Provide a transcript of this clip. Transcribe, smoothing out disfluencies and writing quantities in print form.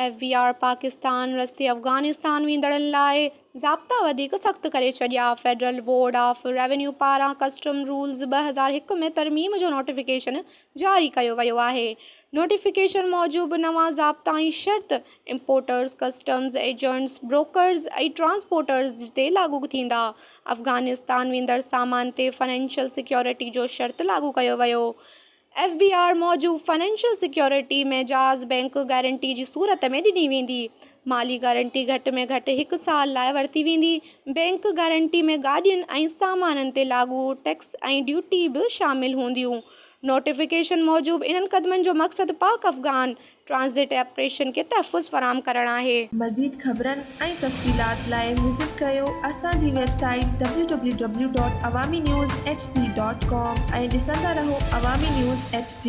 FBR Pakistan रस्ते अफ़गानिस्तान वेंदड़नि लाइ ज़ाब्ता वधीक सख़्त करे छॾिया। फेडरल बोर्ड ऑफ रेवेन्यू पारां कस्टम रूल्स 2001 में तरमीम जो नोटिफिकेशन जारी कयो वियो आहे। नोटिफिकेशन मूजिबि नवां ज़ाब्ता ऐं शर्त इम्पोर्टर्स, कस्टम्स एजेंट्स, ब्रोकर्स ऐं ट्रांसपोर्टर्स ते लागू थींदा। अफ़गानिस्तान वेंदड़ सामान ते फाइनेंशियल सिक्योरिटी जो शर्त लागू कयो वियो। FBR मूजिबि फाइनेंशियल सिक्योरिटी में जाज़ बैंक गारंटी जी सूरत में ॾिनी वेंदी। माली गारंटी घटि में घटि 1 साल लाइ वरिती वेंदी। बैंक गारंटी में गाॾियुनि ऐं सामाननि ते लागू टैक्स ऐं ड्यूटी बि शामिल हूंदियूं। नोटिफिकेशन मूजिबि इन्हनि क़दमनि जो मक़सदु पाक अफ़गान ट्रांज़िट ऑपरेशन खे तहफ़्फ़ुज़ फ़राहम करणु आहे। मज़ीद ख़बरनि ऐं तफ़सीलात लाइ विज़िट कयो असांजी वेबसाइट www.awamiNewsHD.com ऐं ॾिसंदा रहो अवामी न्यूज़ HD।